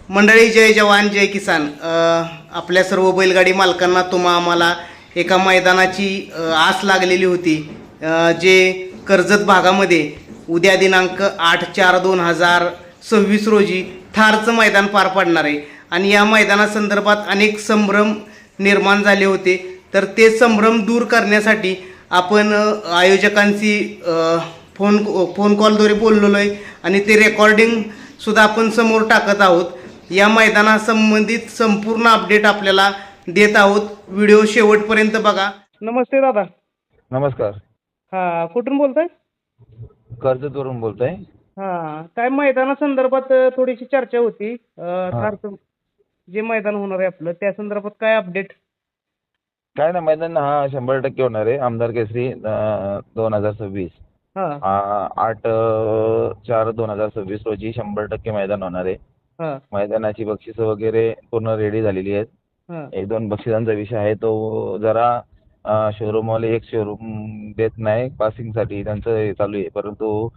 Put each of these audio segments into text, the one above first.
मंडळी, जय जवान जय किसान. आपल्या सर्व बैलगाडी मालकांना आम्हाला एका मैदानाची आस लागलेली होती, जे कर्जत भागामध्ये उद्या दिनांक 8/4/2026 रोजी थारचं मैदान पार पडणार आहे. आणि या मैदानासंदर्भात अनेक संभ्रम निर्माण झाले होते. तर ते संभ्रम दूर करण्यासाठी आपण आयोजकांशी फोन कॉलद्वारे बोललेलो आहे आणि ते रेकॉर्डिंग सुद्धा आपण समोर टाकत आहोत. या मैदानासंबंधित संपूर्ण अपडेट आपल्याला देत आहोत. व्हिडिओ शेवटपर्यंत बघा. नमस्ते दादा. नमस्कार. हा, कुठून बोलताय? कर्जतवरून बोलतोय. हा, काय मैदानासंदर्भात थोडीशी चर्चा होती. थारचं जे मैदान होणार आहे आपलं, त्या संदर्भात काय अपडेट? काय ना, मैदान हा 100% होणार आहे. आमदार केसरी 2026 हा 8/4/2026 रोजी 100% मैदान होणार आहे. हा मैदानाची बक्षिसं वगैरे पूर्ण रेडी झालेली आहेत. हा एक दोन बक्षिसांचा विषय आहे, तो जरा शोरूमवाले एक शोरूम देत नाही पासिंगसाठी, त्यांचं हे चालू आहे. परंतु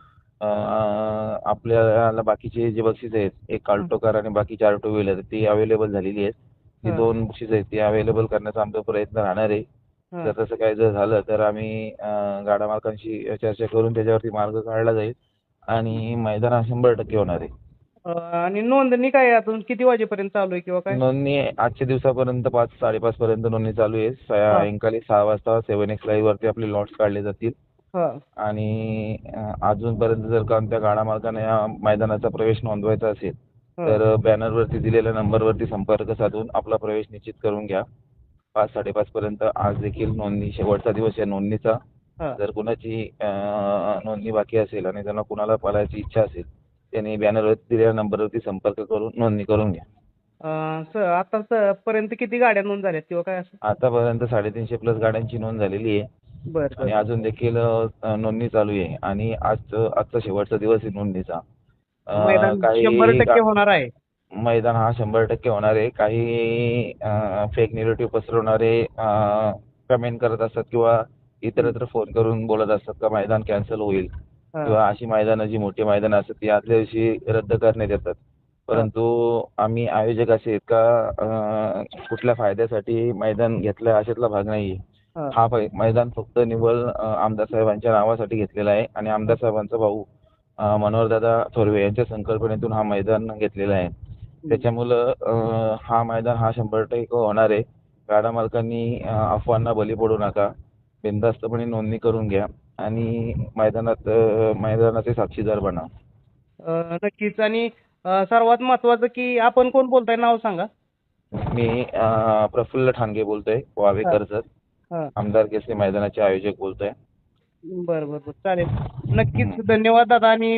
आपल्याला बाकीचे जे बक्षीस आहेत, एक काल्टो कार आणि बाकी 4 टू व्हीलर ती अवेलेबल झालेली आहेत. ती 2 बक्षीस आहेत ती अवेलेबल करण्याचा आमचा प्रयत्न राहणार आहे. जर तसं काही जर झालं तर आम्ही गाडा मालकांशी चर्चा करून त्याच्यावरती मार्ग काढला जाईल आणि मैदान हा 100% होणार आहे. आणि नोंदणी काय अजून किती वाजेपर्यंत चालू आहे किंवा काय? नोंदणी आजच्या दिवसापर्यंत 5-5:30 पर्यंत नोंदणी चालू आहे. सायंकाळी 6 वाजता 7X लाईव्ह वरती आपले लॉट्स काढले जातील. आणि अजूनपर्यंत जर का त्या गाडा मालकाने या मैदानाचा प्रवेश नोंदवायचा असेल तर बॅनरवरती दिलेल्या नंबरवरती संपर्क साधून आपला प्रवेश निश्चित करून घ्या. 5-5:30 पर्यंत आज देखील नोंदणी शेवटचा दिवस आहे नोंदणीचा. जर कुणाची नोंदणी बाकी असेल आणि त्यांना कुणाला पळायची इच्छा असेल त्यांनी बॅनरवरती दिलेल्या नंबरवरती संपर्क करून नोंदणी करून घ्या. आता पर्यंत किती गाड्या नोंद झाल्यात किंवा काय असं? आतापर्यंत 350+ गाड्यांची नोंद झालेली आहे. बरं. आणि अजून देखील नोंदणी चालू आहे आणि आजचा शेवटचा दिवस आहे नोंदणीचा. मैदान काही 100% होणार आहे. मैदान हा 100% होणार आहे. काही फेक निगेटिव्ह पसरवणारे कमेंट करत असतात किंवा इतरत्र फोन करून बोलत असतात का मैदान कॅन्सल होईल किंवा अशी मैदानं जी मोठी मैदानं असतात ती आदल्या दिवशी रद्द करण्यात येतात. परंतु आम्ही आयोजक असे आहेत का कुठल्या फायद्यासाठी मैदान घेतलं अशातला भाग नाही आहे. हा मैदान फक्त निव्वळ आमदार साहेबांच्या नावासाठी घेतलेला आहे आणि आमदार साहेबांचा भाऊ मनोहरदादा थोरवे यांच्या संकल्पनेतून हा मैदान घेतलेला आहे. त्याच्यामुळं हा मैदान हा 100% होणार आहे. गाडा मालकांनी अफवांना बळी पडू नका. बिनधास्तपणे नोंदणी करून घ्या आणि मैदानाचे साक्षीदार बना. नक्कीच. आणि सर्वात महत्वाचं की आपण कोण बोलताय, नाव सांगा. मी प्रफुल्ल ठाणगे बोलतोय, वावे कर्जत. आमदार केसरी मैदानाचे आयोजक बोलतोय. बरं, चालेल. नक्कीच. धन्यवाद दादा. आणि